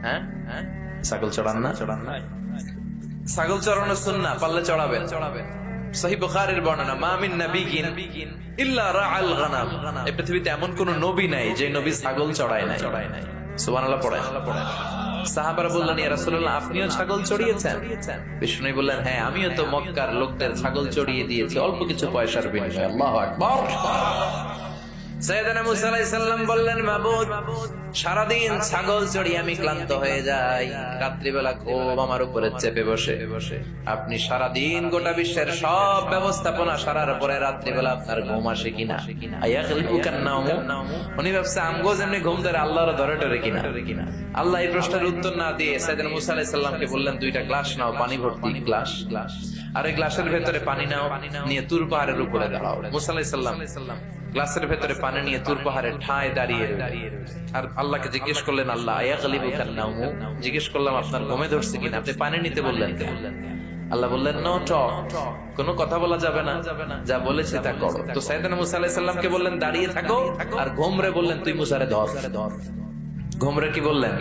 হ্যাঁ, ছাগল চড়ান না? ছাগল চড়ানো সুন্নাহ, পারলে চড়াবেন। সহিহ বুখারীর বর্ণনা, মা মিন নাবিয়্যিন ইল্লা রাআল গানাম, এই পৃথিবীতে এমন কোন নবী নাই যে নবী ছাগল চড়ায় নাই। সুবহানাল্লাহ পড়েন। সাহাবারা বললেন, ইয়া রাসূলুল্লাহ, আপনিও ছাগল চড়িয়েছেন? বিষ্ণু বললেন, হ্যাঁ, আমিও তো মক্কার লোকদের ছাগল চড়িয়ে দিয়েছি অল্প কিছু পয়সার বিনিময়ে। আল্লাহু আকবার। সাইয়েদনা মুসা আলাইহিস সালাম বললেন, মাবুদ, সারাদিন ছাগল চড়িয়ে আমি ক্লান্ত হয়ে যাই, রাত্রিবেলা ঘুম আমার উপরে চেপে বসে। আপনি সারাদিন গোটা বিশ্বের সব ব্যবস্থাপনা সারার পরে রাত্রিবেলা আপনার ঘুম আসে কিনা? উনি ভাবছে আমগো যেমনি ঘুম ধরে আল্লাহর ধরে টরে কিনা। আল্লাহ এই প্রশ্নের উত্তর না দিয়ে সাইয়েদনা মুসা আলাইহিস সালামকে বললেন, দুইটা গ্লাস নাও, পানি ভর্তি গ্লাস, আর এই গ্লাসের ভেতরে পানি নাও, নিয়ে তুর পাহাড়ের উপরে দাঁড়াও। মুসা আলাইহিস সালাম গ্লাসের ভেতরে পানি নিয়ে তুর পাহাড়ের ঠায় দাঁড়িয়ে আর আল্লাহকে জিজ্ঞেস করলেন, আল্লাহ জিজ্ঞেস করলাম আপনার ঘুমে ধরছে কিনা, আপনি পানি নিতে বললেন কেন? আল্লাহ বললেন, নো টক, কোনো কথা বলা যাবে না, যা বলেছি তা করো। তো সাইয়েদনা মুসা আলাইহিস সালামকে বললেন দাঁড়িয়ে থাকো, আর ঘুমরে বললেন তুই মুসারে ধর। ঘুমরে কি বললেন?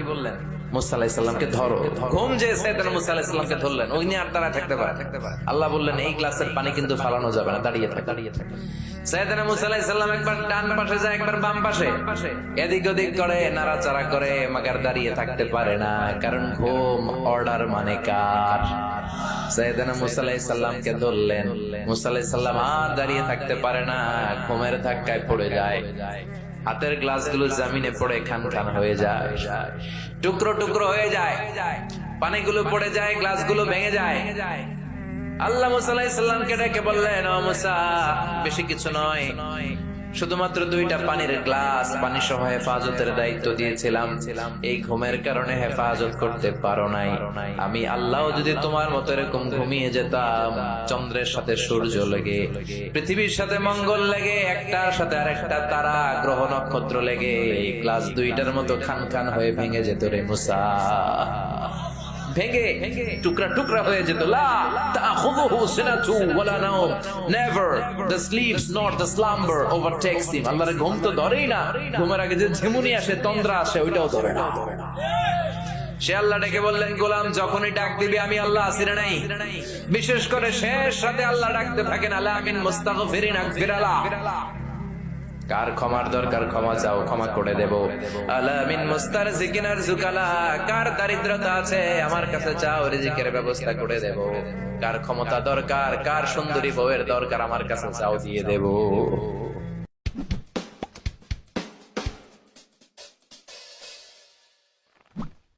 মুসা আলাইহিস সালামকে ধরো। ঘুম যে সাইয়েদনা মুসা আলাইহিস সালামকে ধরলেন, ওই নিয়ে আর দাঁড়ায় থাকতে পারে? আল্লাহ বললেন, এই গ্লাসের পানি কিন্তু ফালানো যাবে না, দাঁড়িয়ে থাক। সাইয়েদনা মুসা আলাইহিস সালাম একবার ডান পাশে যায়, একবার বাম পাশে, এদিক ওদিক করে, নাড়াচাড়া করে, মাগার দাঁড়িয়ে থাকতে পারে না, কারণ ঘুম অর্ডার মানে কার? সাইয়েদনা মুসা আলাইহিস সালামকে ধরলেন। মুসা আলাইহিস সালাম আর দাঁড়িয়ে থাকতে পারে না, ঘুমের ধাক্কায় পড়ে যায়। হাতের গ্লাসগুলো জমিনে পড়ে খান খান হয়ে যায়, টুকরো টুকরো হয়ে যায়, পানিগুলো পড়ে যায়, গ্লাসগুলো ভেঙে যায়। আল্লাহ মুসা আলাইহিস সালামকে ডেকে বললেন, ও মুসা, বেশি কিছু নয়, শুধুমাত্র দুইটা পানির গ্লাস, পানি সহ হেফাজতের দায়িত্ব দিয়েছিলাম, এই ঘুমের কারণে হেফাজত করতে পারো নাই। আমি আল্লাহ যদি তোমার মতো এরকম ঘুমিয়ে যেতাম, চন্দ্রের সাথে সূর্য লেগে, পৃথিবীর সাথে মঙ্গল লেগে, একটার সাথে আরেকটা তারা, গ্রহ নক্ষত্র লেগে, এই গ্লাস দুইটার মতো খান খান হয়ে ভেঙে যেত রে মুসা, ভেঙে টুকরা টুকরা হয়ে যেত। লা তাখুযুহু সিনাতু ওয়ালা নাওম, never the slips not the slumber overtakes him. আল্লাহর ঘুম তো ধরেই না, ঘুমের আগে যে ঝিমুনি আসে, তন্দ্রা আসে, ওইটাও ধরে না। সে আল্লাহ ডেকে বললেন, গোলাম, যখনই ডাক দিবি আমি আল্লাহ আছি না নাই? বিশেষ করে শেষ রাতে আল্লাহ ডাকতে থাকেন, আলা মিন মুস্তাগফিরিন আগফিরালা, কার ক্ষমার দরকার ক্ষমা চাও, ক্ষমা করে দেব। আলা মিন মুস্তারজিকিন আরযুকালা, কার দারিদ্রতা আছে আমার কাছে চাও, রিজিকের ব্যবস্থা করে দেব। কার ক্ষমতা দরকার, কার সুন্দরী বউয়ের দরকার আমার কাছে চাও, দিয়ে দেব।